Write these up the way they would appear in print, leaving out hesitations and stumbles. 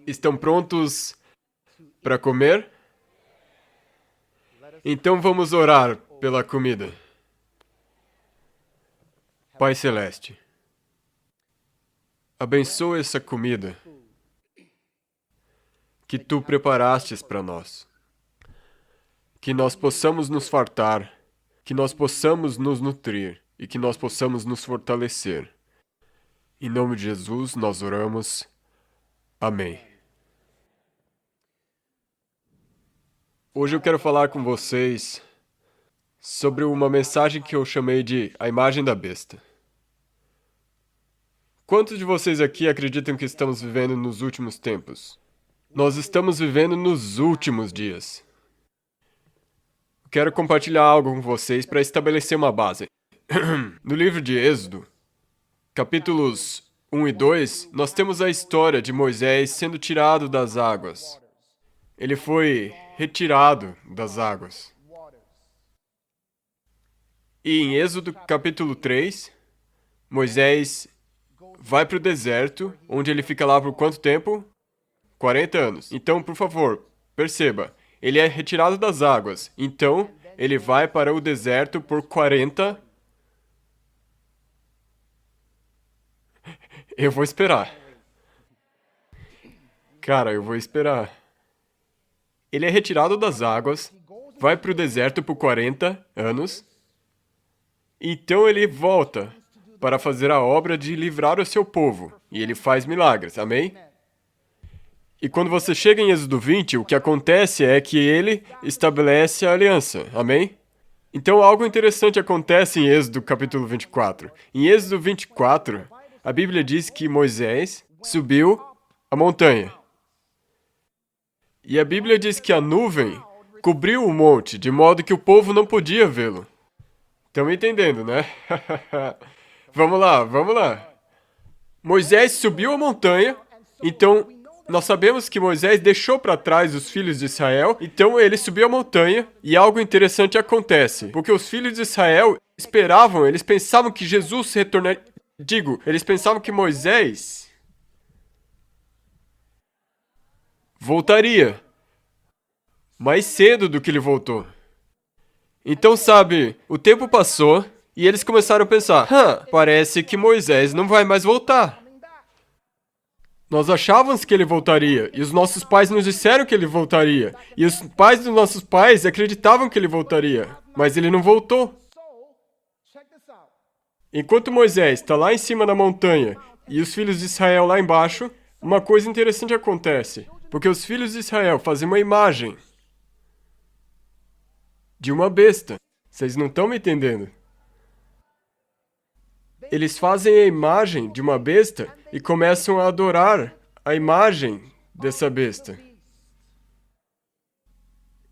Estão prontos para comer? Então vamos orar pela comida. Pai Celeste, abençoa essa comida que Tu preparastes para nós. Que nós possamos nos fartar, que nós possamos nos nutrir e que nós possamos nos fortalecer. Em nome de Jesus nós oramos. Amém. Hoje eu quero falar com vocês sobre uma mensagem que eu chamei de A Imagem da Besta. Quantos de vocês aqui acreditam que estamos vivendo nos últimos tempos? Nós estamos vivendo nos últimos dias. Quero compartilhar algo com vocês para estabelecer uma base. No livro de Êxodo, capítulos 1 e 2, nós temos a história de Moisés sendo tirado das águas. Ele foi retirado das águas. E em Êxodo, capítulo 3, Moisés vai para o deserto, onde ele fica lá por quanto tempo? 40 anos. Então, por favor, perceba, ele é retirado das águas. Então, ele vai para o deserto por 40. Eu vou esperar. Cara, eu vou esperar. Ele é retirado das águas, vai para o deserto por 40 anos. Então ele volta para fazer a obra de livrar o seu povo. E ele faz milagres, amém? E quando você chega em Êxodo 20, o que acontece é que ele estabelece a aliança, amém? Então algo interessante acontece em Êxodo capítulo 24. Em Êxodo 24, a Bíblia diz que Moisés subiu a montanha. E a Bíblia diz que a nuvem cobriu o monte, de modo que o povo não podia vê-lo. Estão me entendendo, né? Vamos lá, vamos lá. Moisés subiu a montanha, então nós sabemos que Moisés deixou para trás os filhos de Israel, então ele subiu a montanha e algo interessante acontece, porque os filhos de Israel esperavam, eles pensavam que Jesus retornaria. Eles pensavam que Moisés voltaria mais cedo do que ele voltou. Então, sabe, o tempo passou e eles começaram a pensar, parece que Moisés não vai mais voltar. Nós achávamos que ele voltaria, e os nossos pais nos disseram que ele voltaria, e os pais dos nossos pais acreditavam que ele voltaria, mas ele não voltou. Enquanto Moisés está lá em cima da montanha e os filhos de Israel lá embaixo, uma coisa interessante acontece, porque os filhos de Israel fazem uma imagem de uma besta. Vocês não estão me entendendo? Eles fazem a imagem de uma besta e começam a adorar a imagem dessa besta.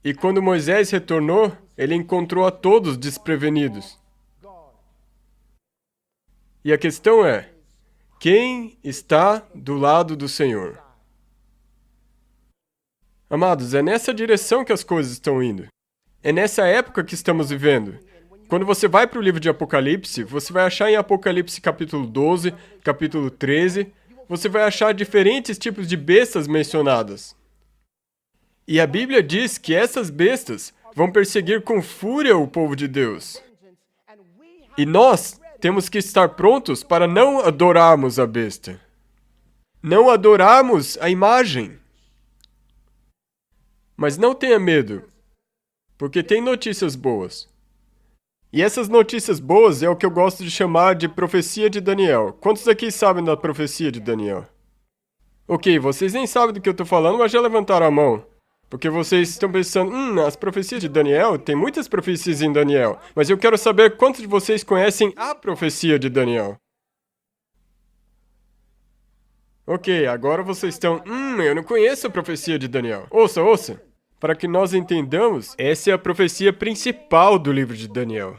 E quando Moisés retornou, ele encontrou a todos desprevenidos. E a questão é, quem está do lado do Senhor? Amados, é nessa direção que as coisas estão indo. É nessa época que estamos vivendo. Quando você vai para o livro de Apocalipse, você vai achar em Apocalipse capítulo 12, capítulo 13, você vai achar diferentes tipos de bestas mencionadas. E a Bíblia diz que essas bestas vão perseguir com fúria o povo de Deus. E nós temos que estar prontos para não adorarmos a besta. Não adorarmos a imagem. Mas não tenha medo, porque tem notícias boas. E essas notícias boas é o que eu gosto de chamar de profecia de Daniel. Quantos aqui sabem da profecia de Daniel? Ok, vocês nem sabem do que eu estou falando, mas já levantaram a mão. Porque vocês estão pensando, as profecias de Daniel, tem muitas profecias em Daniel. Mas eu quero saber quantos de vocês conhecem a profecia de Daniel. Ok, agora vocês estão, eu não conheço a profecia de Daniel. Ouça, ouça. Para que nós entendamos, essa é a profecia principal do livro de Daniel.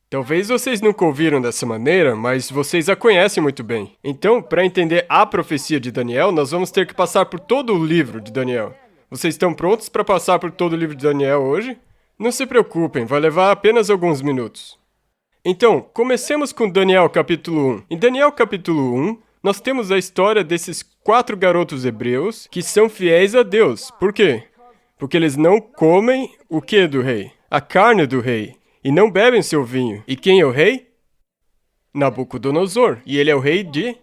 Talvez vocês nunca ouviram dessa maneira, mas vocês a conhecem muito bem. Então, para entender a profecia de Daniel, nós vamos ter que passar por todo o livro de Daniel. Vocês estão prontos para passar por todo o livro de Daniel hoje? Não se preocupem, vai levar apenas alguns minutos. Então, comecemos com Daniel capítulo 1. Em Daniel capítulo 1, nós temos a história desses 4 garotos hebreus que são fiéis a Deus. Por quê? Porque eles não comem o que do rei? A carne do rei. E não bebem seu vinho. E quem é o rei? Nabucodonosor. E ele é o rei de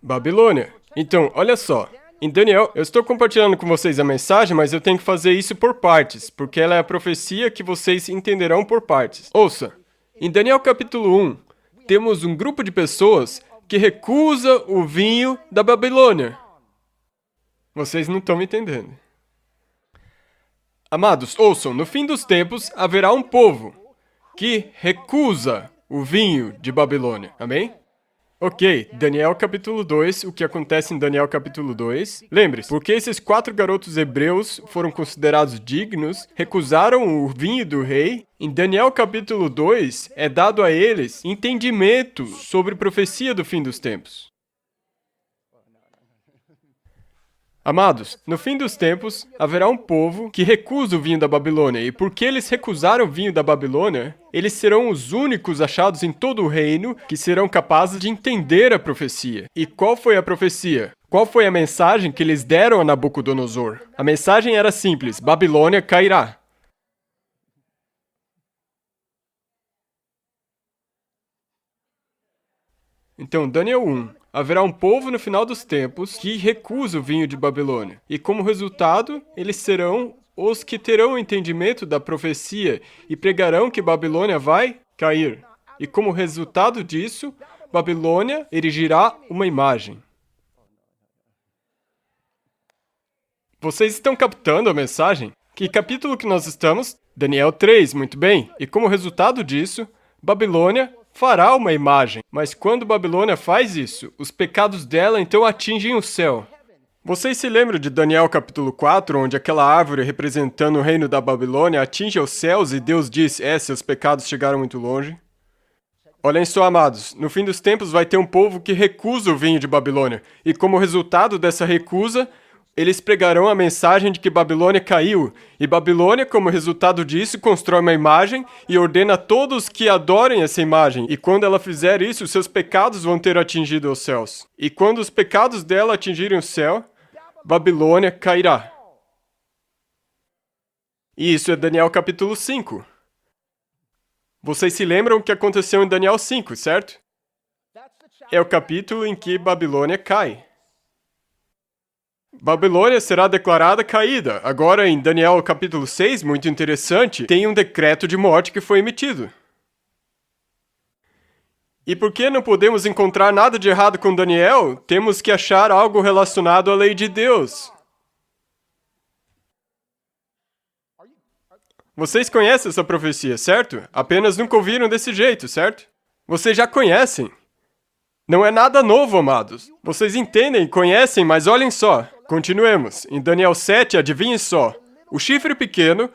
Babilônia. Então, olha só. Em Daniel, eu estou compartilhando com vocês a mensagem, mas eu tenho que fazer isso por partes, porque ela é a profecia que vocês entenderão por partes. Ouça. Em Daniel capítulo 1, temos um grupo de pessoas que recusa o vinho da Babilônia. Vocês não estão me entendendo. Amados, ouçam, no fim dos tempos haverá um povo que recusa o vinho de Babilônia. Amém? Ok, Daniel capítulo 2, o que acontece em Daniel capítulo 2? Lembre-se, porque esses 4 garotos hebreus foram considerados dignos, recusaram o vinho do rei. Em Daniel capítulo 2, é dado a eles entendimento sobre profecia do fim dos tempos. Amados, no fim dos tempos, haverá um povo que recusa o vinho da Babilônia, e porque eles recusaram o vinho da Babilônia, eles serão os únicos achados em todo o reino que serão capazes de entender a profecia. E qual foi a profecia? Qual foi a mensagem que eles deram a Nabucodonosor? A mensagem era simples: Babilônia cairá. Então, Daniel 1. Haverá um povo no final dos tempos que recusa o vinho de Babilônia. E como resultado, eles serão os que terão o entendimento da profecia e pregarão que Babilônia vai cair. E como resultado disso, Babilônia erigirá uma imagem. Vocês estão captando a mensagem? Que capítulo que nós estamos? Daniel 3, muito bem. E como resultado disso, Babilônia fará uma imagem. Mas quando Babilônia faz isso, os pecados dela então atingem o céu. Vocês se lembram de Daniel capítulo 4, onde aquela árvore representando o reino da Babilônia atinge os céus e Deus diz: seus pecados chegaram muito longe? Olhem só, amados, no fim dos tempos vai ter um povo que recusa o vinho de Babilônia. E como resultado dessa recusa, eles pregarão a mensagem de que Babilônia caiu, e Babilônia, como resultado disso, constrói uma imagem e ordena a todos que adorem essa imagem. E quando ela fizer isso, seus pecados vão ter atingido os céus. E quando os pecados dela atingirem o céu, Babilônia cairá. E isso é Daniel capítulo 5. Vocês se lembram o que aconteceu em Daniel 5, certo? É o capítulo em que Babilônia cai. Babilônia será declarada caída. Agora, em Daniel capítulo 6, muito interessante, tem um decreto de morte que foi emitido. E por que não podemos encontrar nada de errado com Daniel? Temos que achar algo relacionado à lei de Deus. Vocês conhecem essa profecia, certo? Apenas nunca ouviram desse jeito, certo? Vocês já conhecem. Não é nada novo, amados. Vocês entendem, conhecem, mas olhem só. Continuemos. Em Daniel 7, adivinhem só. O chifre pequeno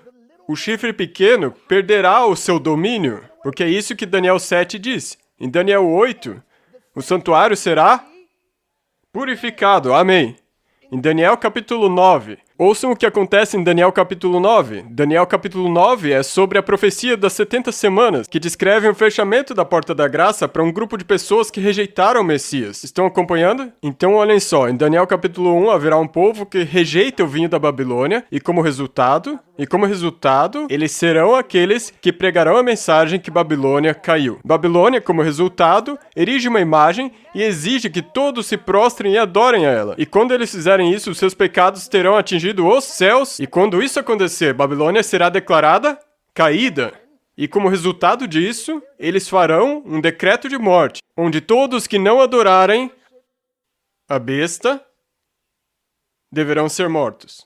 perderá o seu domínio, porque é isso que Daniel 7 diz. Em Daniel 8, o santuário será purificado. Amém. Em Daniel capítulo 9, ouçam o que acontece em Daniel capítulo 9. Daniel capítulo 9 é sobre a profecia das 70 semanas, que descreve o fechamento da porta da graça para um grupo de pessoas que rejeitaram o Messias. Estão acompanhando? Então olhem só, em Daniel capítulo 1 haverá um povo que rejeita o vinho da Babilônia, e como resultado, eles serão aqueles que pregarão a mensagem que Babilônia caiu. Babilônia, como resultado, erige uma imagem e exige que todos se prostrem e adorem a ela. E quando eles fizerem isso, seus pecados terão atingido os céus, e quando isso acontecer, Babilônia será declarada caída. E como resultado disso, eles farão um decreto de morte, onde todos que não adorarem a besta deverão ser mortos.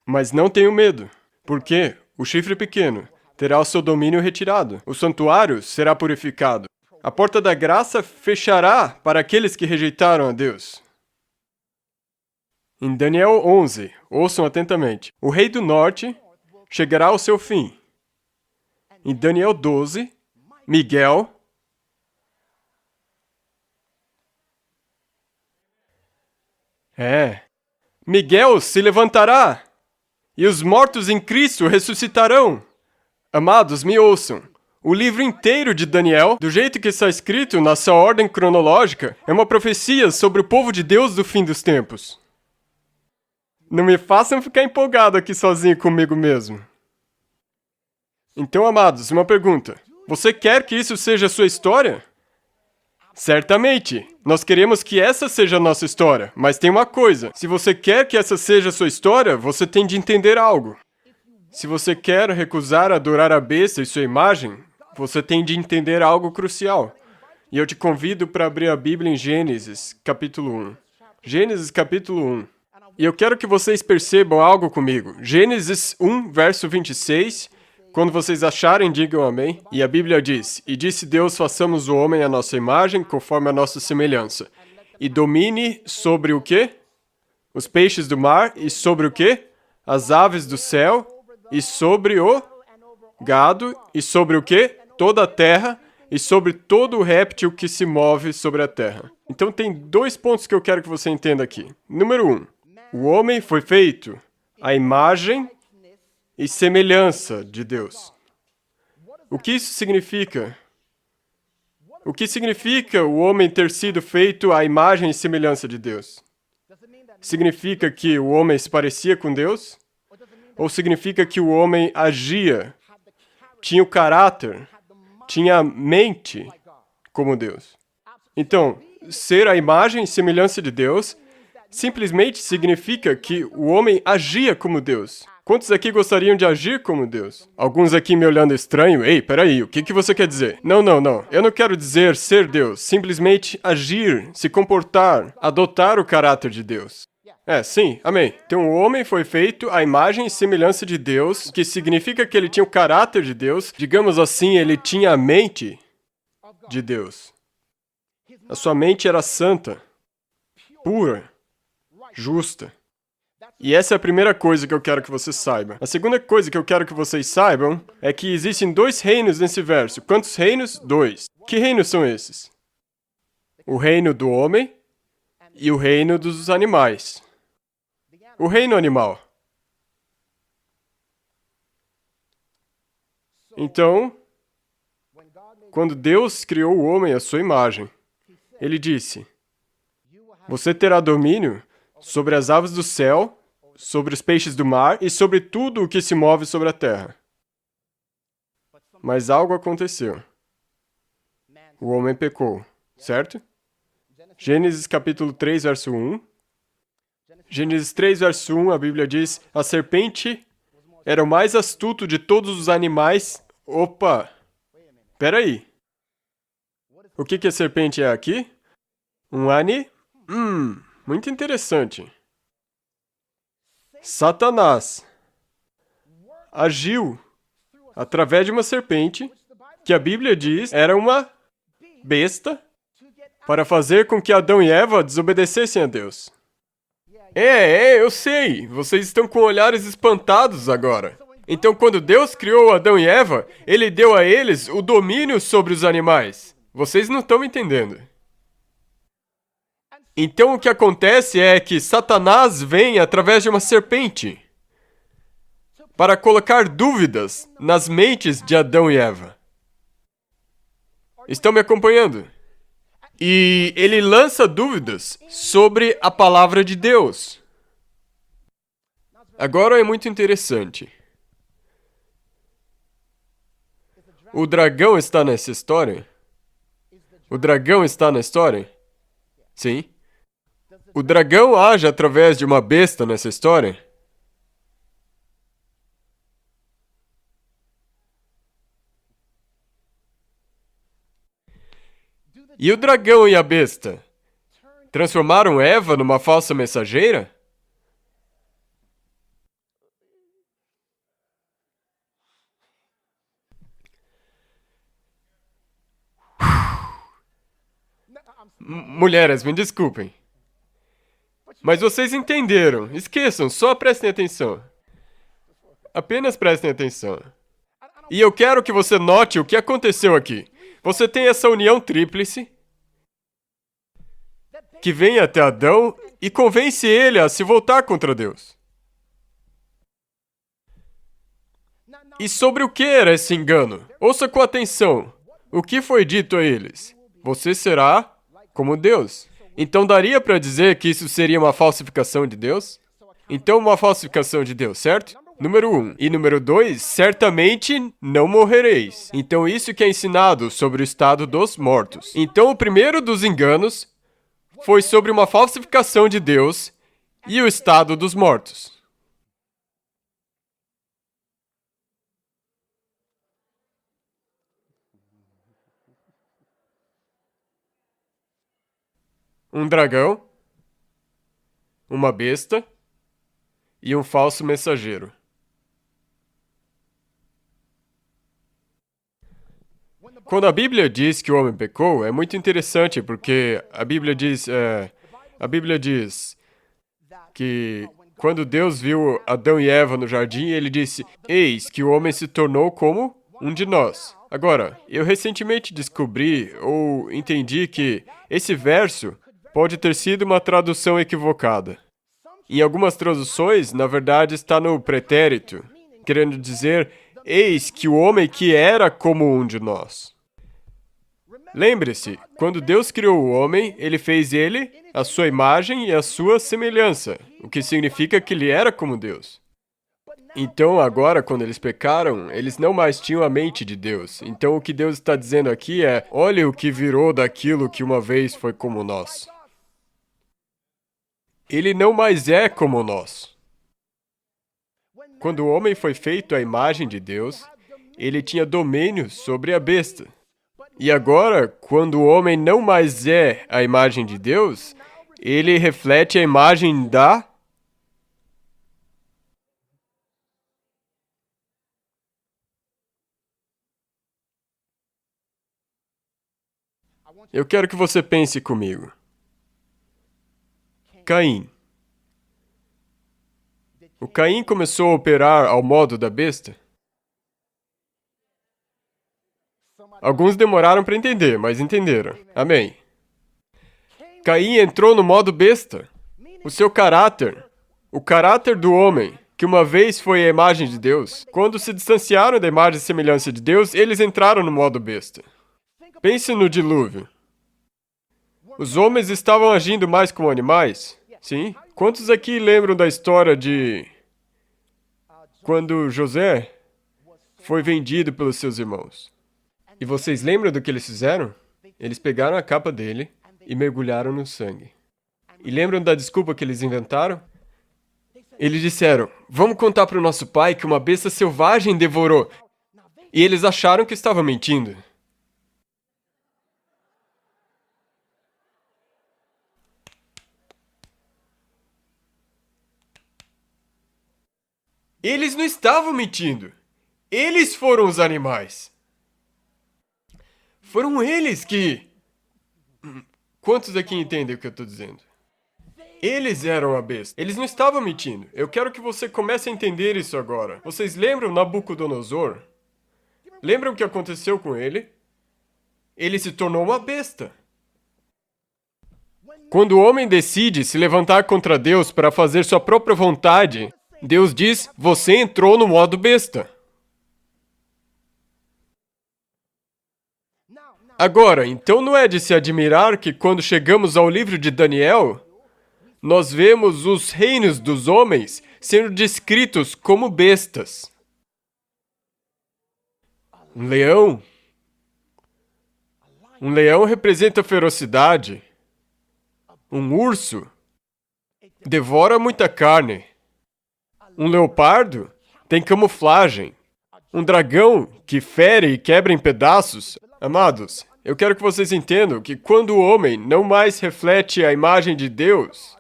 Mas não tenham medo, porque o chifre pequeno terá o seu domínio retirado, o santuário será purificado, a porta da graça fechará para aqueles que rejeitaram a Deus. Em Daniel 11, ouçam atentamente, o rei do norte chegará ao seu fim. Em Daniel 12, Miguel se levantará, e os mortos em Cristo ressuscitarão. Amados, me ouçam. O livro inteiro de Daniel, do jeito que está escrito na sua ordem cronológica, é uma profecia sobre o povo de Deus do fim dos tempos. Não me façam ficar empolgado aqui sozinho comigo mesmo. Então, amados, uma pergunta. Você quer que isso seja a sua história? Certamente. Nós queremos que essa seja a nossa história. Mas tem uma coisa. Se você quer que essa seja a sua história, você tem de entender algo. Se você quer recusar adorar a besta e sua imagem, você tem de entender algo crucial. E eu te convido para abrir a Bíblia em Gênesis, capítulo 1. Gênesis, capítulo 1. E eu quero que vocês percebam algo comigo. Gênesis 1, verso 26. Quando vocês acharem, digam amém. E a Bíblia diz: E disse Deus, façamos o homem à nossa imagem, conforme a nossa semelhança. E domine sobre o quê? Os peixes do mar. E sobre o quê? As aves do céu. E sobre o gado. E sobre o quê? Toda a terra. E sobre todo o réptil que se move sobre a terra. Então tem 2 pontos que eu quero que você entenda aqui. Número 1. O homem foi feito à imagem e semelhança de Deus. O que isso significa? O que significa o homem ter sido feito à imagem e semelhança de Deus? Significa que o homem se parecia com Deus? Ou significa que o homem agia, tinha o caráter, tinha a mente como Deus? Então, ser a imagem e semelhança de Deus simplesmente significa que o homem agia como Deus. Quantos aqui gostariam de agir como Deus? Alguns aqui me olhando estranho. Ei, peraí, o que você quer dizer? Não. Eu não quero dizer ser Deus. Simplesmente agir, se comportar, adotar o caráter de Deus. Sim, amém. Então o homem foi feito à imagem e semelhança de Deus, que significa que ele tinha o caráter de Deus. Digamos assim, ele tinha a mente de Deus. A sua mente era santa, pura, justa. E essa é a primeira coisa que eu quero que você saiba. A segunda coisa que eu quero que vocês saibam é que existem 2 reinos nesse verso. Quantos reinos? 2. Que reinos são esses? O reino do homem e o reino dos animais. O reino animal. Então, quando Deus criou o homem à sua imagem, ele disse: Você terá domínio sobre as aves do céu, sobre os peixes do mar e sobre tudo o que se move sobre a terra. Mas algo aconteceu. O homem pecou, certo? Gênesis capítulo 3, verso 1. Gênesis 3, verso 1, a Bíblia diz: A serpente era o mais astuto de todos os animais. Opa! Peraí. O que a serpente é aqui? Um muito interessante. Satanás agiu através de uma serpente, que a Bíblia diz era uma besta, para fazer com que Adão e Eva desobedecessem a Deus. Eu sei. Vocês estão com olhares espantados agora. Então, quando Deus criou Adão e Eva, Ele deu a eles o domínio sobre os animais. Vocês não estão entendendo. Então, o que acontece é que Satanás vem através de uma serpente para colocar dúvidas nas mentes de Adão e Eva. Estão me acompanhando? E ele lança dúvidas sobre a palavra de Deus. Agora é muito interessante. O dragão está nessa história? O dragão está na história? Sim. O dragão age através de uma besta nessa história? E o dragão e a besta transformaram Eva numa falsa mensageira? Mulheres, me desculpem. Mas vocês entenderam. Esqueçam, só prestem atenção. Apenas prestem atenção. E eu quero que você note o que aconteceu aqui. Você tem essa união tríplice que vem até Adão e convence ele a se voltar contra Deus. E sobre o que era esse engano? Ouça com atenção. O que foi dito a eles? Você será como Deus. Então daria para dizer que isso seria uma falsificação de Deus? Então uma falsificação de Deus, certo? Número 1. E número 2, certamente não morrereis. Então isso que é ensinado sobre o estado dos mortos. Então o primeiro dos enganos foi sobre uma falsificação de Deus e o estado dos mortos. Um dragão, uma besta e um falso mensageiro. Quando a Bíblia diz que o homem pecou, é muito interessante, porque a Bíblia diz que quando Deus viu Adão e Eva no jardim, ele disse: "Eis que o homem se tornou como um de nós." Agora, eu recentemente descobri ou entendi que esse verso pode ter sido uma tradução equivocada. Em algumas traduções, na verdade, está no pretérito, querendo dizer: "Eis que o homem que era como um de nós." Lembre-se, quando Deus criou o homem, ele fez ele a sua imagem e a sua semelhança, o que significa que ele era como Deus. Então, agora, quando eles pecaram, eles não mais tinham a mente de Deus. Então, o que Deus está dizendo aqui é: olha o que virou daquilo que uma vez foi como nós. Ele não mais é como nós. Quando o homem foi feito à imagem de Deus, ele tinha domínio sobre a besta. E agora, quando o homem não mais é a imagem de Deus, ele reflete a imagem da... Eu quero que você pense comigo. Caim. O Caim começou a operar ao modo da besta? Alguns demoraram para entender, mas entenderam. Amém. Caim entrou no modo besta. O seu caráter, o caráter do homem, que uma vez foi a imagem de Deus, quando se distanciaram da imagem e semelhança de Deus, eles entraram no modo besta. Pense no dilúvio. Os homens estavam agindo mais como animais? Sim. Quantos aqui lembram da história de quando José foi vendido pelos seus irmãos? E vocês lembram do que eles fizeram? Eles pegaram a capa dele e mergulharam no sangue. E lembram da desculpa que eles inventaram? Eles disseram: "Vamos contar para o nosso pai que uma besta selvagem devorou." E eles acharam que estavam mentindo. Eles não estavam mentindo. Eles foram os animais. Foram eles que... Quantos aqui entendem o que eu estou dizendo? Eles eram a besta. Eles não estavam mentindo. Eu quero que você comece a entender isso agora. Vocês lembram Nabucodonosor? Lembram o que aconteceu com ele? Ele se tornou uma besta. Quando o homem decide se levantar contra Deus para fazer sua própria vontade, Deus diz: "Você entrou no modo besta." Agora, então não é de se admirar que quando chegamos ao livro de Daniel, nós vemos os reinos dos homens sendo descritos como bestas. Um leão. Um leão representa ferocidade. Um urso devora muita carne. Um leopardo tem camuflagem. Um dragão que fere e quebra em pedaços. Amados, eu quero que vocês entendam que quando o homem não mais reflete a imagem de Deus,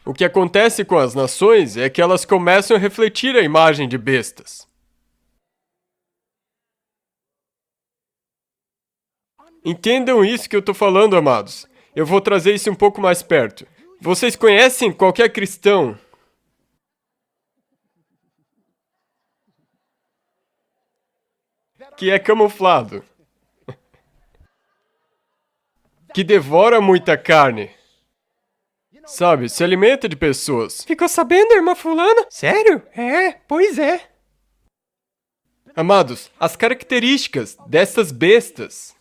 o que acontece com as nações é que elas começam a refletir a imagem de bestas. Entendam isso que eu estou falando, amados. Eu vou trazer isso um pouco mais perto. Vocês conhecem qualquer cristão que é camuflado, que devora muita carne, sabe, se alimenta de pessoas. Ficou sabendo, irmã fulana? Sério? É, pois é. Amados, as características dessas bestas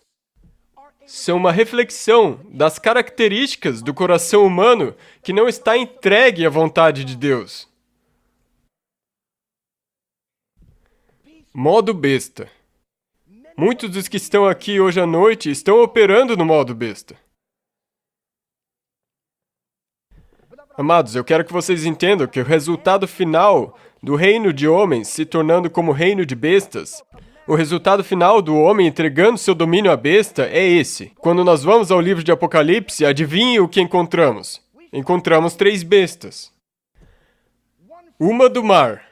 são uma reflexão das características do coração humano que não está entregue à vontade de Deus. Modo besta. Muitos dos que estão aqui hoje à noite estão operando no modo besta. Amados, eu quero que vocês entendam que o resultado final do reino de homens se tornando como reino de bestas, o resultado final do homem entregando seu domínio à besta é esse. Quando nós vamos ao livro de Apocalipse, adivinhe o que encontramos? Encontramos 3 bestas. Uma do mar.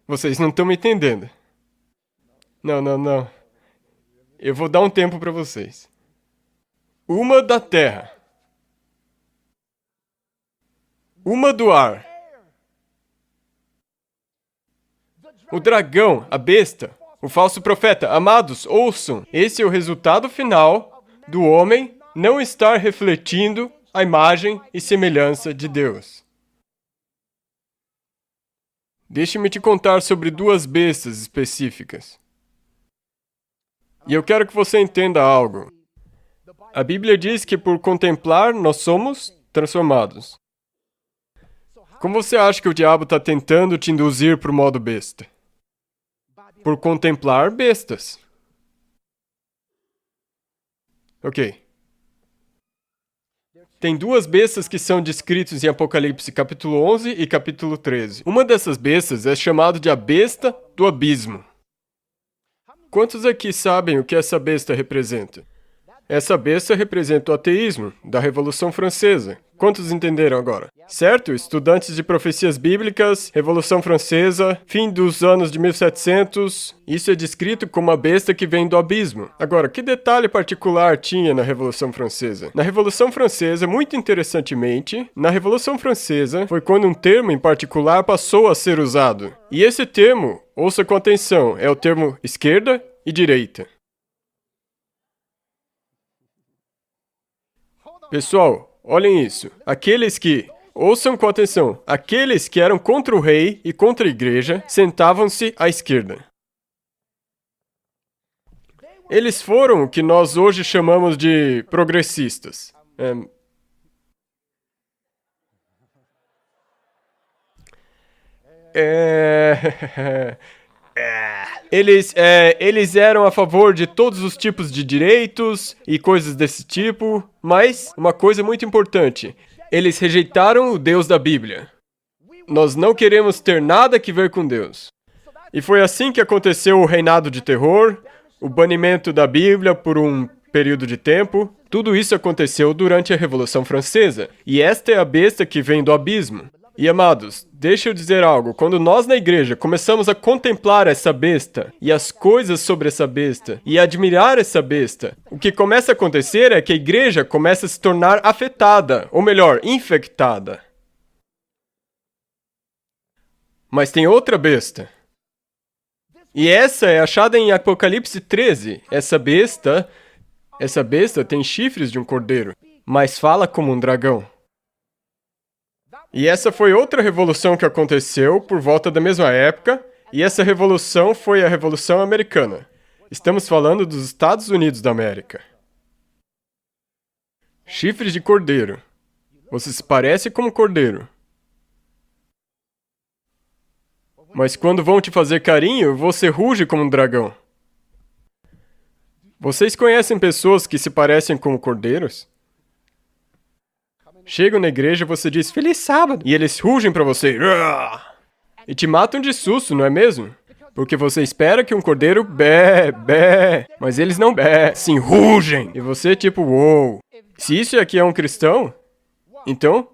Vocês não estão me entendendo. Não. Eu vou dar um tempo para vocês. Uma da terra. Uma do ar. O dragão, a besta, o falso profeta. Amados, ouçam. Esse é o resultado final do homem não estar refletindo a imagem e semelhança de Deus. Deixe-me te contar sobre 2 bestas específicas. E eu quero que você entenda algo. A Bíblia diz que por contemplar nós somos transformados. Como você acha que o diabo está tentando te induzir para o modo besta? Por contemplar bestas. Ok. Tem 2 bestas que são descritas em Apocalipse capítulo 11 e capítulo 13. Uma dessas bestas é chamada de a besta do abismo. Quantos aqui sabem o que essa besta representa? Essa besta representa o ateísmo, da Revolução Francesa. Quantos entenderam agora? Certo? Estudantes de profecias bíblicas, Revolução Francesa, fim dos anos de 1700. Isso é descrito como a besta que vem do abismo. Agora, que detalhe particular tinha na Revolução Francesa? Na Revolução Francesa, muito interessantemente, na Revolução Francesa foi quando um termo em particular passou a ser usado. E esse termo, ouça com atenção, é o termo esquerda e direita. Pessoal, olhem isso. Ouçam com atenção, aqueles que eram contra o rei e contra a igreja sentavam-se à esquerda. Eles foram o que nós hoje chamamos de progressistas. Eles eram a favor de todos os tipos de direitos e coisas desse tipo, mas uma coisa muito importante, eles rejeitaram o Deus da Bíblia. Nós não queremos ter nada a ver com Deus. E foi assim que aconteceu o reinado de terror, o banimento da Bíblia por um período de tempo. Tudo isso aconteceu durante a Revolução Francesa. E esta é a besta que vem do abismo. E, amados, deixa eu dizer algo. Quando nós na igreja começamos a contemplar essa besta e as coisas sobre essa besta e admirar essa besta, o que começa a acontecer é que a igreja começa a se tornar afetada, ou melhor, infectada. Mas tem outra besta. E essa é achada em Apocalipse 13. Essa besta tem chifres de um cordeiro, mas fala como um dragão. E essa foi outra revolução que aconteceu por volta da mesma época, e essa revolução foi a Revolução Americana. Estamos falando dos Estados Unidos da América. Chifres de cordeiro. Você se parece como um cordeiro. Mas quando vão te fazer carinho, você ruge como um dragão. Vocês conhecem pessoas que se parecem como cordeiros? Chegam na igreja e você diz, Feliz Sábado, e eles rugem pra você. E te matam de susto, não é mesmo? Porque você espera que um cordeiro bé, mas eles não bé, sim rugem. E você tipo, uou. Se isso aqui é um cristão, então,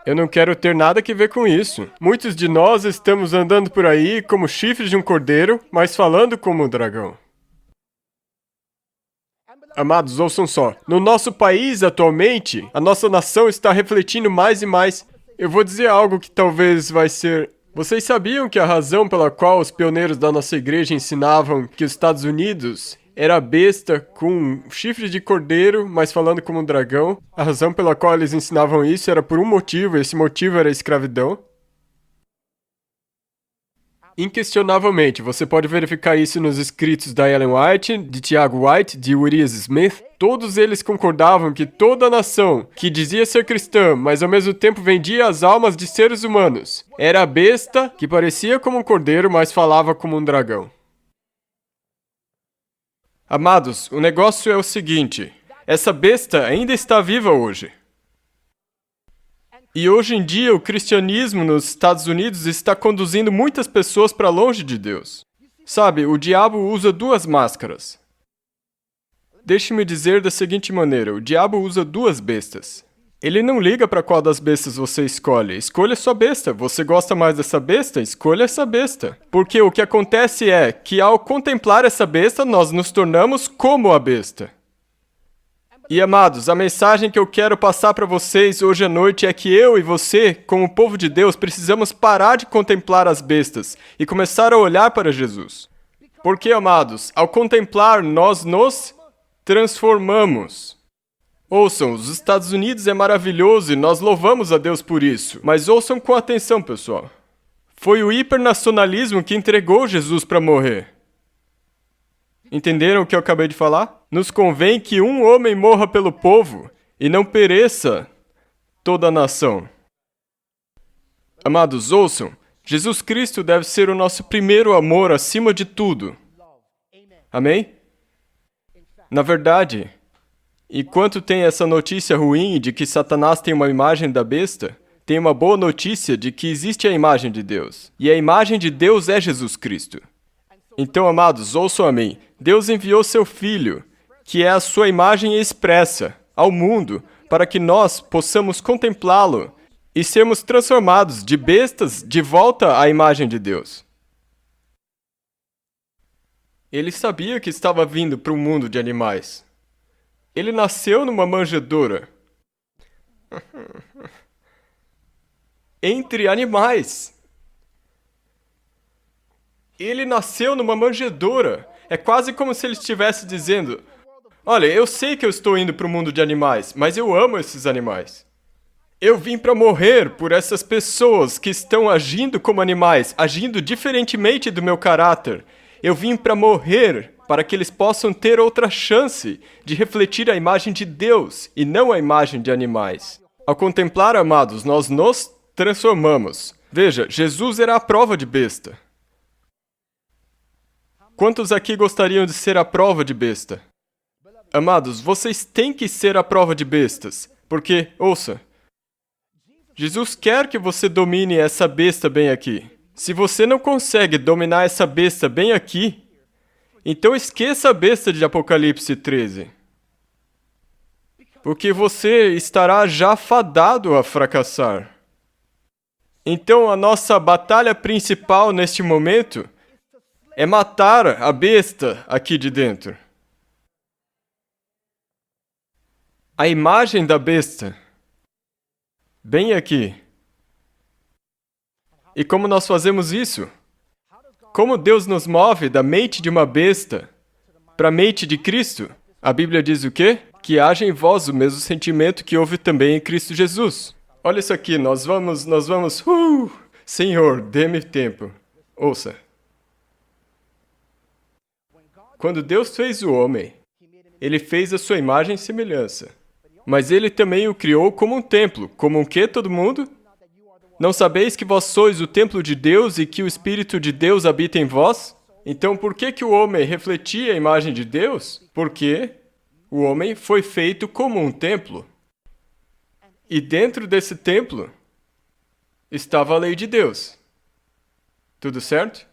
eu não quero ter nada a ver com isso. Muitos de nós estamos andando por aí como chifres de um cordeiro, mas falando como um dragão. Amados, ouçam só. No nosso país, atualmente, a nossa nação está refletindo mais e mais. Eu vou dizer algo que talvez vai ser... Vocês sabiam que a razão pela qual os pioneiros da nossa igreja ensinavam que os Estados Unidos era besta com chifres de cordeiro, mas falando como um dragão? A razão pela qual eles ensinavam isso era por um motivo, e esse motivo era a escravidão. Inquestionavelmente, você pode verificar isso nos escritos da Ellen White, de Tiago White, de Urias Smith. Todos eles concordavam que toda nação que dizia ser cristã, mas ao mesmo tempo vendia as almas de seres humanos, era a besta que parecia como um cordeiro, mas falava como um dragão. Amados, o negócio é o seguinte: essa besta ainda está viva hoje. E hoje em dia, o cristianismo nos Estados Unidos está conduzindo muitas pessoas para longe de Deus. Sabe, o diabo usa duas máscaras. Deixe-me dizer da seguinte maneira: o diabo usa duas bestas. Ele não liga para qual das bestas você escolhe. Escolha sua besta. Você gosta mais dessa besta? Escolha essa besta. Porque o que acontece é que ao contemplar essa besta, nós nos tornamos como a besta. E amados, a mensagem que eu quero passar para vocês hoje à noite é que eu e você, como povo de Deus, precisamos parar de contemplar as bestas e começar a olhar para Jesus. Porque, amados, ao contemplar, nós nos transformamos. Ouçam, os Estados Unidos é maravilhoso e nós louvamos a Deus por isso. Mas ouçam com atenção, pessoal. Foi o hipernacionalismo que entregou Jesus para morrer. Entenderam o que eu acabei de falar? Nos convém que um homem morra pelo povo e não pereça toda a nação. Amados, ouçam, Jesus Cristo deve ser o nosso primeiro amor acima de tudo. Amém? Na verdade, enquanto tem essa notícia ruim de que Satanás tem uma imagem da besta, tem uma boa notícia de que existe a imagem de Deus. E a imagem de Deus é Jesus Cristo. Então, amados, ouçam a mim. Deus enviou seu Filho, que é a sua imagem expressa, ao mundo, para que nós possamos contemplá-lo e sermos transformados de bestas de volta à imagem de Deus. Ele sabia que estava vindo para um mundo de animais. Ele nasceu numa manjedoura. Entre animais. Ele nasceu numa manjedoura. É quase como se ele estivesse dizendo: olha, eu sei que eu estou indo para o mundo de animais, mas eu amo esses animais. Eu vim para morrer por essas pessoas que estão agindo como animais, agindo diferentemente do meu caráter. Eu vim para morrer para que eles possam ter outra chance de refletir a imagem de Deus e não a imagem de animais. Ao contemplar, amados, nós nos transformamos. Veja, Jesus era a prova de besta. Quantos aqui gostariam de ser a prova de besta? Amados, vocês têm que ser a prova de bestas, porque, ouça, Jesus quer que você domine essa besta bem aqui. Se você não consegue dominar essa besta bem aqui, então esqueça a besta de Apocalipse 13. Porque você estará já fadado a fracassar. Então a nossa batalha principal neste momento é matar a besta aqui de dentro. A imagem da besta. Bem aqui. E como nós fazemos isso? Como Deus nos move da mente de uma besta para a mente de Cristo? A Bíblia diz o quê? Que haja em vós o mesmo sentimento que houve também em Cristo Jesus. Olha isso aqui, nós vamos, Senhor, dê-me tempo. Ouça. Quando Deus fez o homem, Ele fez a sua imagem e semelhança. Mas Ele também o criou como um templo. Como um quê, todo mundo? Não sabeis que vós sois o templo de Deus e que o Espírito de Deus habita em vós? Então, por que o homem refletia a imagem de Deus? Porque o homem foi feito como um templo. E dentro desse templo estava a lei de Deus. Tudo certo?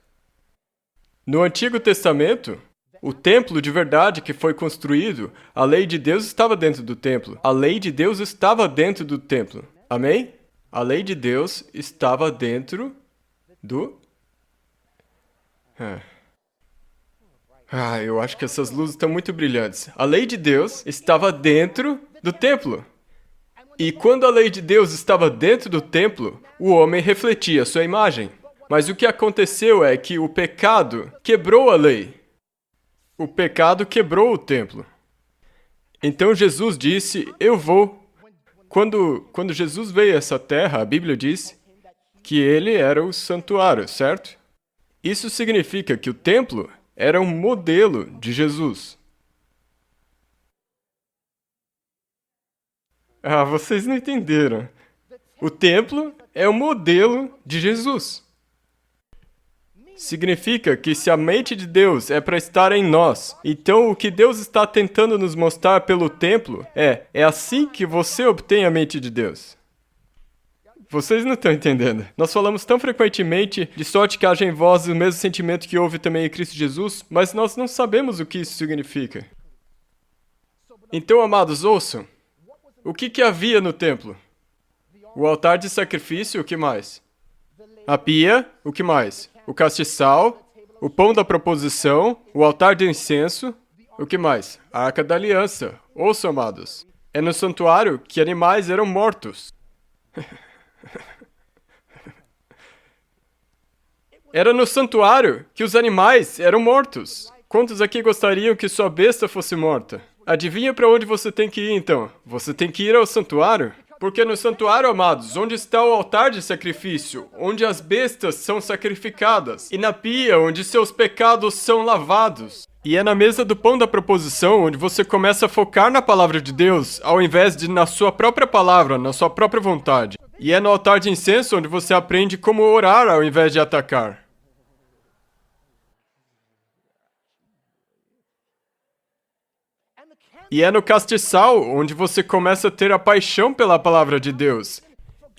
No Antigo Testamento, o templo de verdade que foi construído, a lei de Deus estava dentro do templo. A lei de Deus estava dentro do templo. Amém? A lei de Deus estava dentro do... eu acho que essas luzes estão muito brilhantes. A lei de Deus estava dentro do templo. E quando a lei de Deus estava dentro do templo, o homem refletia sua imagem. Mas o que aconteceu é que o pecado quebrou a lei. O pecado quebrou o templo. Então Jesus disse, eu vou. Quando Jesus veio a essa terra, a Bíblia diz que ele era o santuário, certo? Isso significa que o templo era um modelo de Jesus. Ah, vocês não entenderam. O templo é um modelo de Jesus. Significa que se a mente de Deus é para estar em nós, então o que Deus está tentando nos mostrar pelo templo é assim que você obtém a mente de Deus. Vocês não estão entendendo. Nós falamos tão frequentemente de sorte que haja em vós o mesmo sentimento que houve também em Cristo Jesus, mas nós não sabemos o que isso significa. Então, amados, ouçam. O que havia no templo? O altar de sacrifício, o que mais? A pia, o que mais? O castiçal, o pão da proposição, o altar de incenso, o que mais? A arca da aliança. Ouçam, amados. É no santuário que animais eram mortos. Era no santuário que os animais eram mortos. Quantos aqui gostariam que sua besta fosse morta? Adivinha para onde você tem que ir, então? Você tem que ir ao santuário? Porque no santuário, amados, onde está o altar de sacrifício, onde as bestas são sacrificadas, e na pia, onde seus pecados são lavados. E é na mesa do pão da proposição, onde você começa a focar na palavra de Deus, ao invés de na sua própria palavra, na sua própria vontade. E é no altar de incenso onde você aprende como orar ao invés de atacar. E é no castiçal onde você começa a ter a paixão pela palavra de Deus.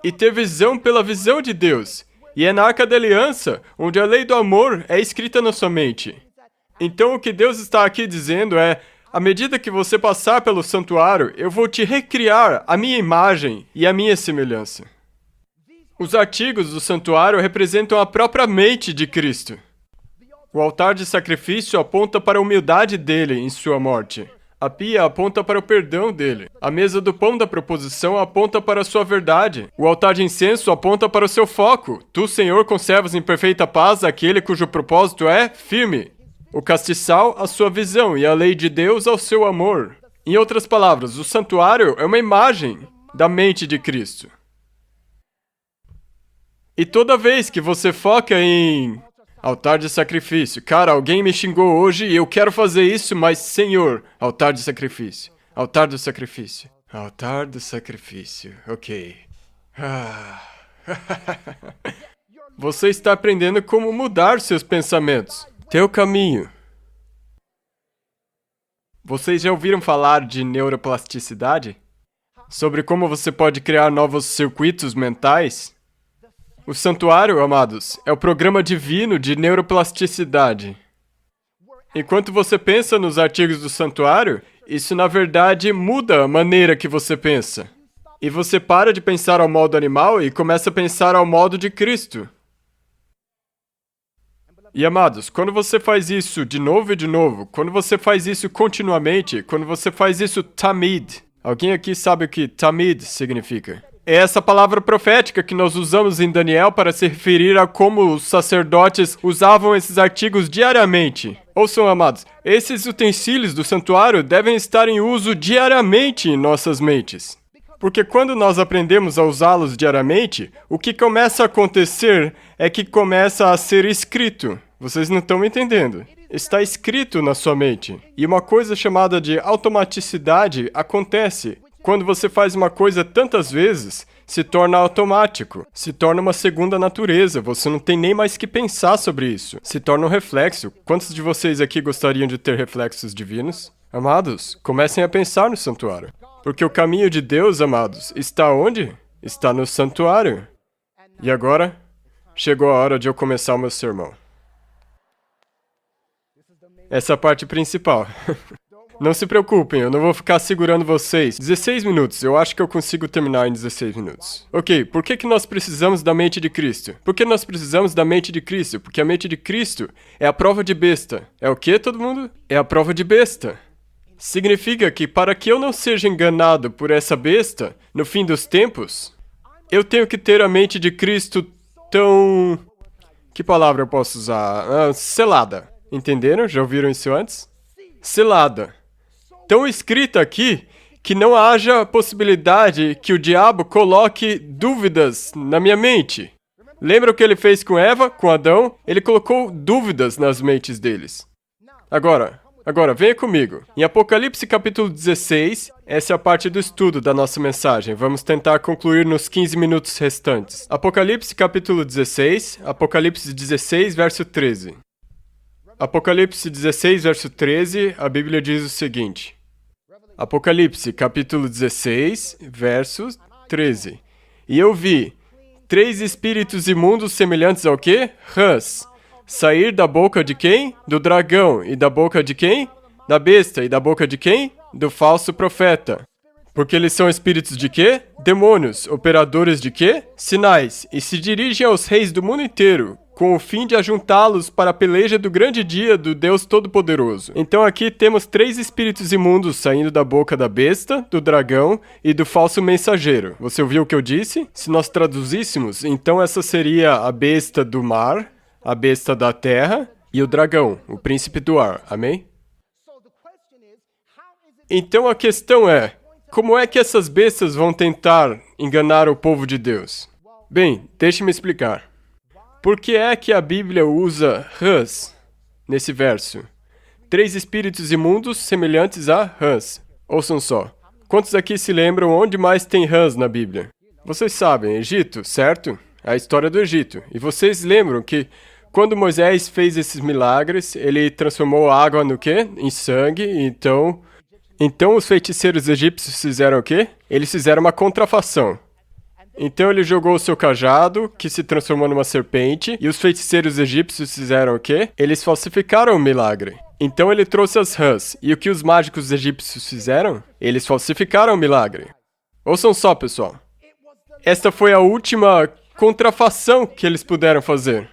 E ter visão pela visão de Deus. E é na Arca da Aliança onde a lei do amor é escrita na sua mente. Então o que Deus está aqui dizendo é, à medida que você passar pelo santuário, eu vou te recriar a minha imagem e a minha semelhança. Os artigos do santuário representam a própria mente de Cristo. O altar de sacrifício aponta para a humildade dele em sua morte. A pia aponta para o perdão dele. A mesa do pão da proposição aponta para a sua verdade. O altar de incenso aponta para o seu foco. Tu, Senhor, conservas em perfeita paz aquele cujo propósito é firme. O castiçal, a sua visão, e a lei de Deus ao seu amor. Em outras palavras, o santuário é uma imagem da mente de Cristo. E toda vez que você foca em altar de sacrifício. Cara, alguém me xingou hoje e eu quero fazer isso, mas, Senhor, altar de sacrifício. Altar do sacrifício. Altar do sacrifício. Ok. Você está aprendendo como mudar seus pensamentos. Teu caminho. Vocês já ouviram falar de neuroplasticidade? Sobre como você pode criar novos circuitos mentais? O santuário, amados, é o programa divino de neuroplasticidade. Enquanto você pensa nos artigos do santuário, isso na verdade muda a maneira que você pensa. E você para de pensar ao modo animal e começa a pensar ao modo de Cristo. E amados, quando você faz isso de novo, quando você faz isso continuamente, quando você faz isso tamid, alguém aqui sabe o que tamid significa? É essa palavra profética que nós usamos em Daniel para se referir a como os sacerdotes usavam esses artigos diariamente. Ouçam, amados, esses utensílios do santuário devem estar em uso diariamente em nossas mentes. Porque quando nós aprendemos a usá-los diariamente, o que começa a acontecer é que começa a ser escrito. Vocês não estão me entendendo. Está escrito na sua mente. E uma coisa chamada de automaticidade acontece. Quando você faz uma coisa tantas vezes, se torna automático, se torna uma segunda natureza, você não tem nem mais que pensar sobre isso. Se torna um reflexo. Quantos de vocês aqui gostariam de ter reflexos divinos? Amados, comecem a pensar no santuário. Porque o caminho de Deus, amados, está onde? Está no santuário. E agora, chegou a hora de eu começar o meu sermão. Essa é a parte principal. Não se preocupem, eu não vou ficar segurando vocês. 16 minutos, eu acho que eu consigo terminar em 16 minutos. Ok, por que nós precisamos da mente de Cristo? Por que nós precisamos da mente de Cristo? Porque a mente de Cristo é a prova de besta. É o quê, todo mundo? É a prova de besta. Significa que para que eu não seja enganado por essa besta, no fim dos tempos, eu tenho que ter a mente de Cristo tão... Que palavra eu posso usar? Selada. Entenderam? Já ouviram isso antes? Selada. Tão escrita aqui que não haja possibilidade que o diabo coloque dúvidas na minha mente. Lembra o que ele fez com Eva, com Adão? Ele colocou dúvidas nas mentes deles. Agora, venha comigo. Em Apocalipse capítulo 16, essa é a parte do estudo da nossa mensagem. Vamos tentar concluir nos 15 minutos restantes. Apocalipse capítulo 16, Apocalipse 16, verso 13. Apocalipse 16, verso 13, a Bíblia diz o seguinte. Apocalipse capítulo 16, verso 13. E eu vi 3 espíritos imundos semelhantes ao quê? Rãs. Sair da boca de quem? Do dragão. E da boca de quem? Da besta. E da boca de quem? Do falso profeta. Porque eles são espíritos de quê? Demônios. Operadores de quê? Sinais. E se dirigem aos reis do mundo inteiro, com o fim de ajuntá-los para a peleja do grande dia do Deus Todo-Poderoso. Então aqui temos 3 espíritos imundos saindo da boca da besta, do dragão e do falso mensageiro. Você ouviu o que eu disse? Se nós traduzíssemos, então essa seria a besta do mar, a besta da terra e o dragão, o príncipe do ar. Amém? Então a questão é, como é que essas bestas vão tentar enganar o povo de Deus? Bem, deixe-me explicar. Por que é que a Bíblia usa rãs nesse verso? 3 espíritos imundos semelhantes a rãs. Ouçam só. Quantos aqui se lembram onde mais tem rãs na Bíblia? Vocês sabem, Egito, certo? É a história do Egito. E vocês lembram que quando Moisés fez esses milagres, ele transformou a água no quê? Em sangue. Então os feiticeiros egípcios fizeram o quê? Eles fizeram uma contrafação. Então ele jogou o seu cajado, que se transformou numa serpente, e os feiticeiros egípcios fizeram o quê? Eles falsificaram o milagre. Então ele trouxe as rãs. E o que os mágicos egípcios fizeram? Eles falsificaram o milagre. Ouçam só, pessoal. Esta foi a última contrafação que eles puderam fazer.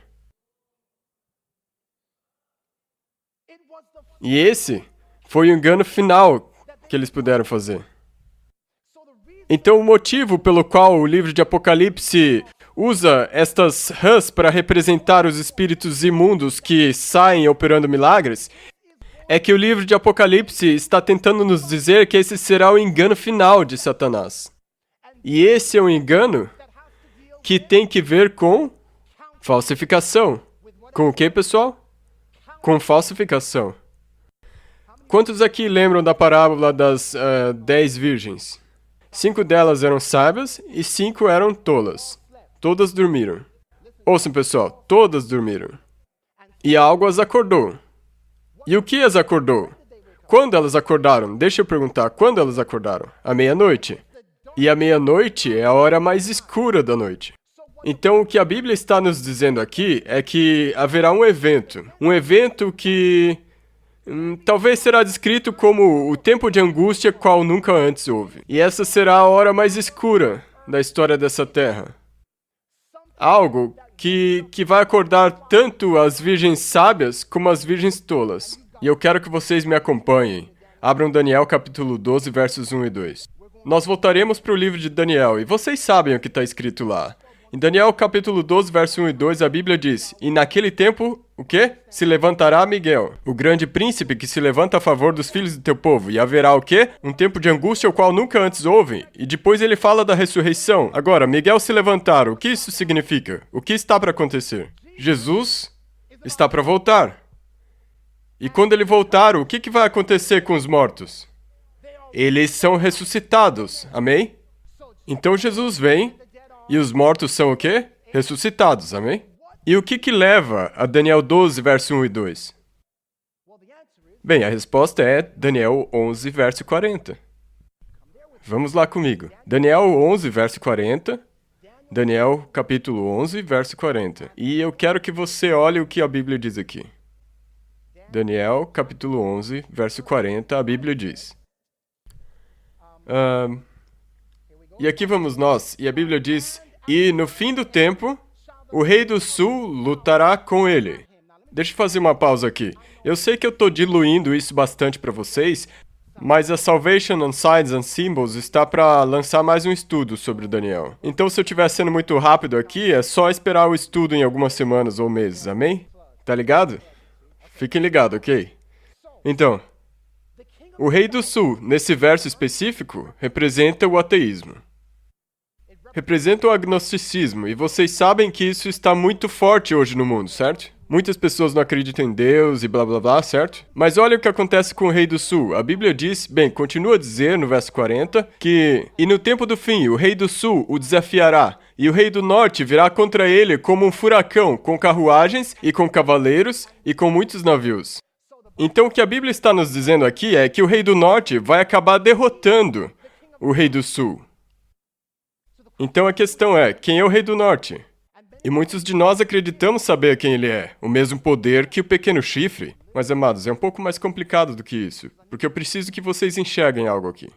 E esse foi o engano final que eles puderam fazer. Então, o motivo pelo qual o livro de Apocalipse usa estas rãs para representar os espíritos imundos que saem operando milagres é que o livro de Apocalipse está tentando nos dizer que esse será o engano final de Satanás. E esse é um engano que tem que ver com falsificação. Com o que, pessoal? Com falsificação. Quantos aqui lembram da parábola das 10 virgens? 5 delas eram sábias e 5 eram tolas. Todas dormiram. Ouçam, pessoal, todas dormiram. E algo as acordou. E o que as acordou? Quando elas acordaram? Deixa eu perguntar, quando elas acordaram? À meia-noite. E a meia-noite é a hora mais escura da noite. Então, o que a Bíblia está nos dizendo aqui é que haverá um evento que talvez será descrito como o tempo de angústia qual nunca antes houve. E essa será a hora mais escura da história dessa terra. Algo que vai acordar tanto as virgens sábias como as virgens tolas. E eu quero que vocês me acompanhem. Abram Daniel capítulo 12, versos 1 e 2. Nós voltaremos para o livro de Daniel, e vocês sabem o que está escrito lá. Em Daniel capítulo 12, verso 1 e 2, a Bíblia diz: E naquele tempo, o quê? Se levantará Miguel, o grande príncipe que se levanta a favor dos filhos do teu povo. E haverá o quê? Um tempo de angústia o qual nunca antes houve. E depois ele fala da ressurreição. Agora, Miguel se levantar, o que isso significa? O que está para acontecer? Jesus está para voltar. E quando ele voltar, o que vai acontecer com os mortos? Eles são ressuscitados. Amém? Então Jesus vem. E os mortos são o quê? Ressuscitados, amém? E o que leva a Daniel 12, verso 1 e 2? Bem, a resposta é Daniel 11, verso 40. Vamos lá comigo. Daniel 11, verso 40. Daniel, capítulo 11, verso 40. E eu quero que você olhe o que a Bíblia diz aqui. Daniel, capítulo 11, verso 40, a Bíblia diz... E aqui vamos nós, e a Bíblia diz: E no fim do tempo, o rei do sul lutará com ele. Deixa eu fazer uma pausa aqui. Eu sei que eu estou diluindo isso bastante para vocês, mas a Salvation on Signs and Symbols está para lançar mais um estudo sobre Daniel. Então, se eu estiver sendo muito rápido aqui, é só esperar o estudo em algumas semanas ou meses, amém? Tá ligado? Fiquem ligados, ok? Então, o rei do sul, nesse verso específico, representa o ateísmo. representa o agnosticismo, e vocês sabem que isso está muito forte hoje no mundo, certo? Muitas pessoas não acreditam em Deus e blá blá blá, certo? Mas olha o que acontece com o rei do sul. A Bíblia diz, bem, continua a dizer no verso 40, que "E no tempo do fim, o rei do sul o desafiará, e o rei do norte virá contra ele como um furacão, com carruagens e com cavaleiros e com muitos navios." Então o que a Bíblia está nos dizendo aqui é que o rei do norte vai acabar derrotando o rei do sul. Então a questão é, quem é o rei do norte? E muitos de nós acreditamos saber quem ele é, o mesmo poder que o pequeno chifre. Mas, amados, é um pouco mais complicado do que isso, porque eu preciso que vocês enxerguem algo aqui.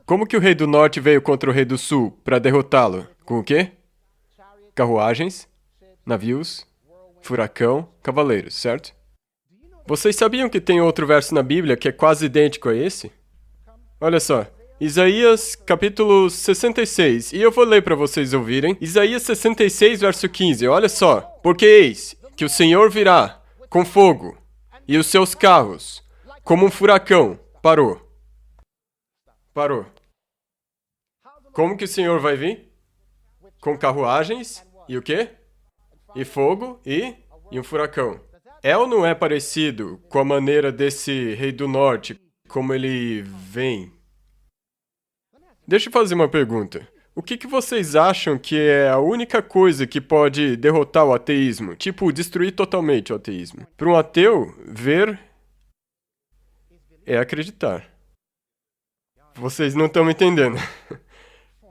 Como que o rei do norte veio contra o rei do sul para derrotá-lo? Com o quê? Carruagens, navios, furacão, cavaleiros, certo? Vocês sabiam que tem outro verso na Bíblia que é quase idêntico a esse? Olha só. Isaías, capítulo 66, e eu vou ler para vocês ouvirem. Isaías 66, verso 15, olha só. "Porque eis que o Senhor virá com fogo, e os seus carros, como um furacão." Parou. Parou. Como que o Senhor vai vir? Com carruagens, e o quê? E fogo, e um furacão. É ou não é parecido com a maneira desse rei do norte, como ele vem? Deixa eu fazer uma pergunta. O que vocês acham que é a única coisa que pode derrotar o ateísmo? Tipo, destruir totalmente o ateísmo. Para um ateu, ver é acreditar. Vocês não estão me entendendo.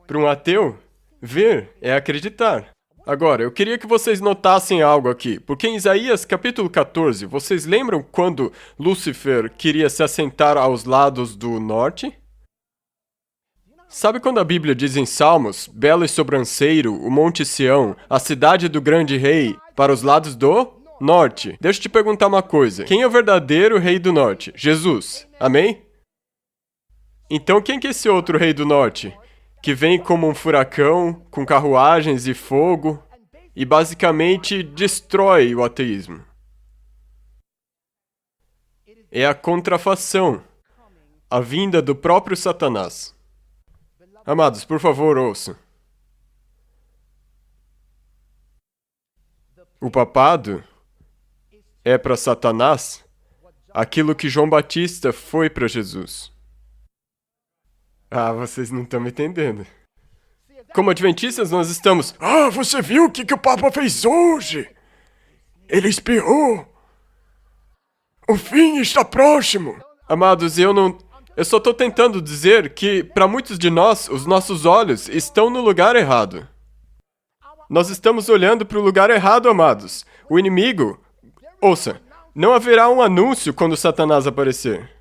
Para um ateu, ver é acreditar. Agora, eu queria que vocês notassem algo aqui, porque em Isaías capítulo 14, vocês lembram quando Lúcifer queria se assentar aos lados do norte? Sabe quando a Bíblia diz em Salmos, "Belo e sobranceiro, o Monte Sião, a cidade do grande rei, para os lados do norte"? Deixa eu te perguntar uma coisa. Quem é o verdadeiro rei do norte? Jesus. Amém? Então quem que é esse outro rei do norte? Que vem como um furacão, com carruagens e fogo, e basicamente destrói o ateísmo. É a contrafação, a vinda do próprio Satanás. Amados, por favor, ouçam. O papado é para Satanás aquilo que João Batista foi para Jesus. Ah, vocês não estão me entendendo. Como adventistas, nós estamos... "Ah, você viu o que o Papa fez hoje? Ele espirrou. O fim está próximo." Amados, eu só estou tentando dizer que, para muitos de nós, os nossos olhos estão no lugar errado. Nós estamos olhando para o lugar errado, amados. O inimigo... Ouça, não haverá um anúncio quando Satanás aparecer.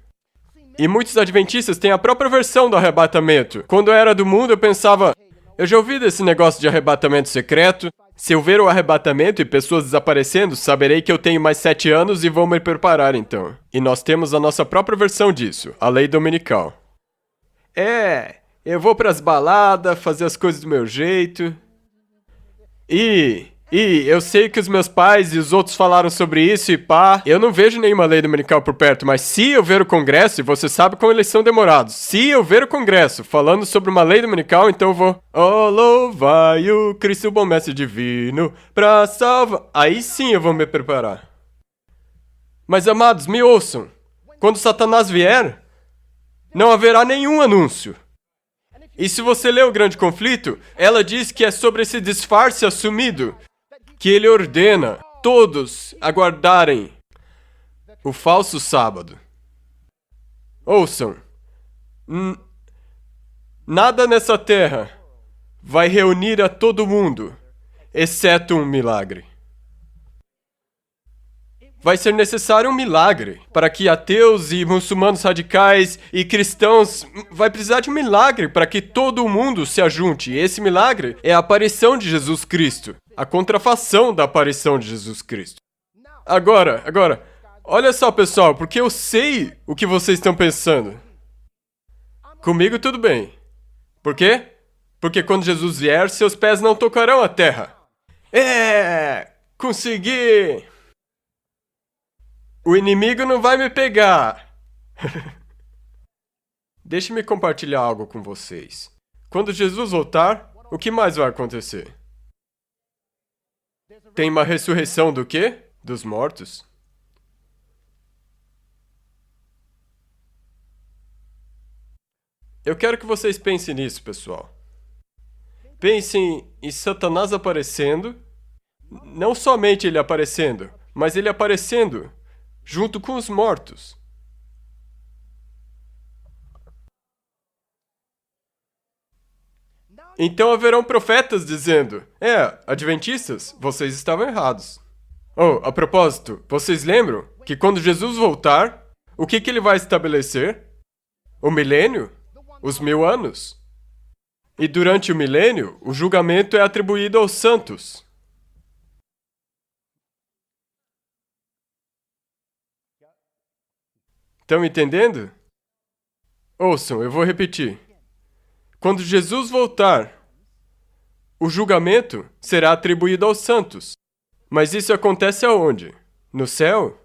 E muitos adventistas têm a própria versão do arrebatamento. Quando eu era do mundo, eu pensava... Eu já ouvi desse negócio de arrebatamento secreto. Se eu ver o arrebatamento e pessoas desaparecendo, saberei que eu tenho mais 7 anos e vou me preparar então. E nós temos a nossa própria versão disso, a lei dominical. Eu vou pras baladas, fazer as coisas do meu jeito. E eu sei que os meus pais e os outros falaram sobre isso e pá. Eu não vejo nenhuma lei dominical por perto, mas se eu ver o Congresso, e você sabe como eles são demorados, se eu ver o Congresso falando sobre uma lei dominical, então eu vou... "Oh, louvai o Cristo, bom mestre divino, pra salvar..." Aí sim eu vou me preparar. Mas, amados, me ouçam. Quando Satanás vier, não haverá nenhum anúncio. E se você ler o Grande Conflito, ela diz que é sobre esse disfarce assumido que ele ordena todos aguardarem o falso sábado. Ouçam, nada nessa terra vai reunir a todo mundo, exceto um milagre. Vai ser necessário um milagre para que ateus e muçulmanos radicais e cristãos... Vai precisar de um milagre para que todo mundo se ajunte. E esse milagre é a aparição de Jesus Cristo. A contrafação da aparição de Jesus Cristo. Agora, olha só, pessoal, porque eu sei o que vocês estão pensando. Comigo tudo bem. Por quê? Porque quando Jesus vier, seus pés não tocarão a terra. Consegui! O inimigo não vai me pegar. Deixe-me compartilhar algo com vocês. Quando Jesus voltar, O que mais vai acontecer? Tem uma ressurreição do quê? Dos mortos. Eu quero que vocês pensem nisso, pessoal. Pensem em Satanás aparecendo, não somente ele aparecendo, mas ele aparecendo junto com os mortos. Então haverão profetas dizendo: adventistas, vocês estavam errados. Oh, a propósito, vocês lembram que quando Jesus voltar, o que ele vai estabelecer? O milênio? Os 1000 anos? E durante o milênio, o julgamento é atribuído aos santos. Estão entendendo? Ouçam, eu vou repetir. Quando Jesus voltar, o julgamento será atribuído aos santos. Mas isso acontece aonde? No céu?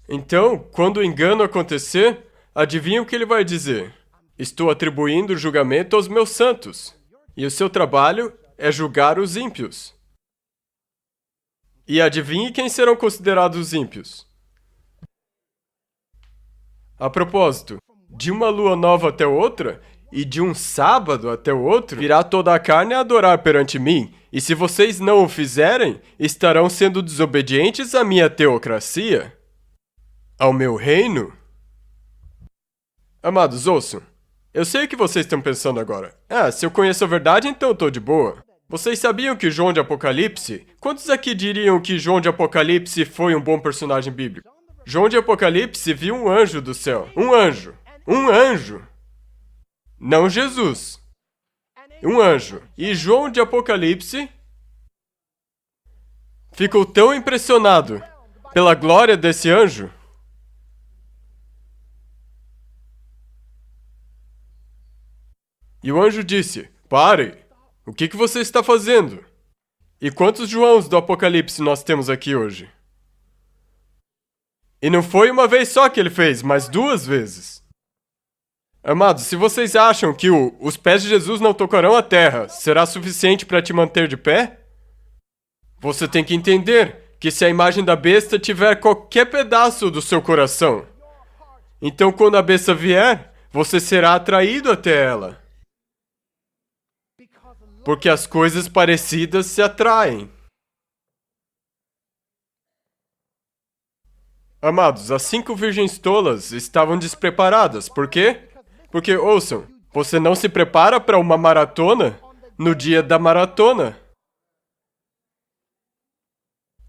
Então, quando o engano acontecer, adivinha o que ele vai dizer? Estou atribuindo o julgamento aos meus santos. E o seu trabalho é julgar os ímpios. E adivinhe quem serão considerados os ímpios? A propósito, de uma lua nova até outra, e de um sábado até o outro, virá toda a carne a adorar perante mim, e se vocês não o fizerem, estarão sendo desobedientes à minha teocracia, ao meu reino. Amados, ouçam. Eu sei o que vocês estão pensando agora. Se eu conheço a verdade, então eu tô de boa. Vocês sabiam que João de Apocalipse... Quantos aqui diriam que João de Apocalipse foi um bom personagem bíblico? João de Apocalipse viu um anjo do céu. Um anjo. Um anjo. Não Jesus. Um anjo. E João de Apocalipse ficou tão impressionado pela glória desse anjo e o anjo disse: "Pare! O que você está fazendo?" E quantos Joãos do Apocalipse nós temos aqui hoje? E não foi uma vez só que ele fez, mas 2 vezes. Amados, se vocês acham que os pés de Jesus não tocarão a terra, será suficiente para te manter de pé? Você tem que entender que se a imagem da besta tiver qualquer pedaço do seu coração, então quando a besta vier, você será atraído até ela. Porque as coisas parecidas se atraem. Amados, as 5 virgens tolas estavam despreparadas. Por quê? Porque, ouçam, você não se prepara para uma maratona no dia da maratona.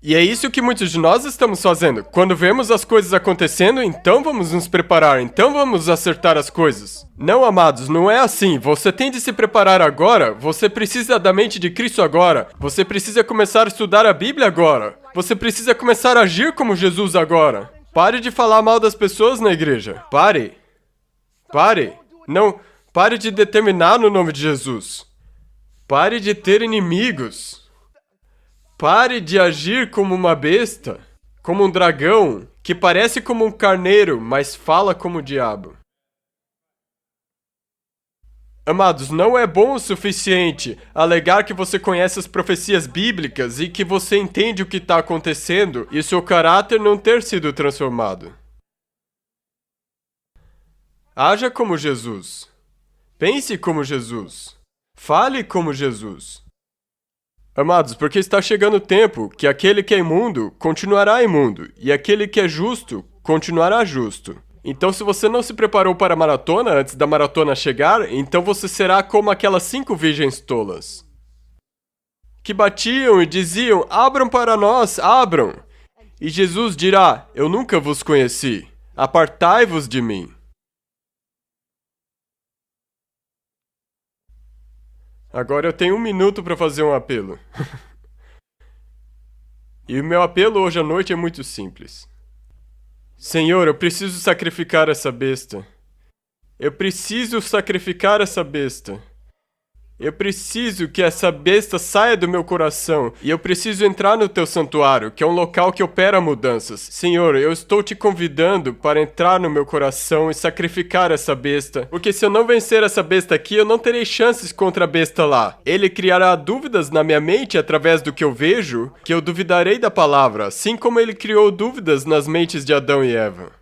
E é isso que muitos de nós estamos fazendo. Quando vemos as coisas acontecendo, então vamos nos preparar, então vamos acertar as coisas. Não, amados, não é assim. Você tem de se preparar agora, você precisa da mente de Cristo agora, você precisa começar a estudar a Bíblia agora, você precisa começar a agir como Jesus agora. Pare de falar mal das pessoas na igreja. Pare. Pare. Não, pare de determinar no nome de Jesus. Pare de ter inimigos. Pare de agir como uma besta, como um dragão, que parece como um carneiro, mas fala como o diabo. Amados, não é bom o suficiente alegar que você conhece as profecias bíblicas e que você entende o que está acontecendo e seu caráter não ter sido transformado. Haja como Jesus. Pense como Jesus. Fale como Jesus. Amados, porque está chegando o tempo que aquele que é imundo continuará imundo, e aquele que é justo continuará justo. Então, se você não se preparou para a maratona antes da maratona chegar, então você será como aquelas 5 virgens tolas, que batiam e diziam: "Abram para nós, abram!" E Jesus dirá: "Eu nunca vos conheci, apartai-vos de mim." Agora eu tenho 1 minuto para fazer um apelo. E o meu apelo hoje à noite é muito simples. Senhor, eu preciso sacrificar essa besta. Eu preciso sacrificar essa besta. Eu preciso que essa besta saia do meu coração. E eu preciso entrar no teu santuário, que é um local que opera mudanças. Senhor, eu estou te convidando para entrar no meu coração e sacrificar essa besta. Porque se eu não vencer essa besta aqui, eu não terei chances contra a besta lá. Ele criará dúvidas na minha mente através do que eu vejo, que eu duvidarei da palavra, assim como ele criou dúvidas nas mentes de Adão e Eva.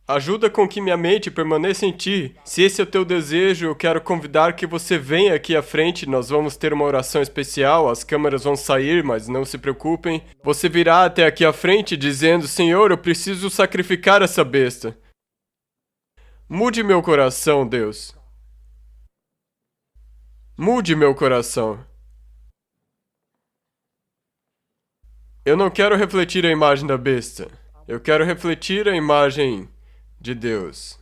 Ajuda com que minha mente permaneça em ti. Se esse é o teu desejo, eu quero convidar que você venha aqui à frente. Nós vamos ter uma oração especial. As câmeras vão sair, mas não se preocupem. Você virá até aqui à frente dizendo: Senhor, eu preciso sacrificar essa besta. Mude meu coração, Deus. Mude meu coração. Eu não quero refletir a imagem da besta. Eu quero refletir a imagem de Deus.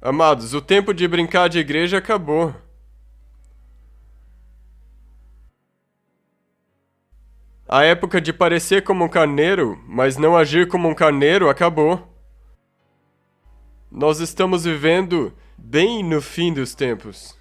Amados, o tempo de brincar de igreja acabou. A época de parecer como um carneiro, mas não agir como um carneiro, acabou. Nós estamos vivendo bem no fim dos tempos.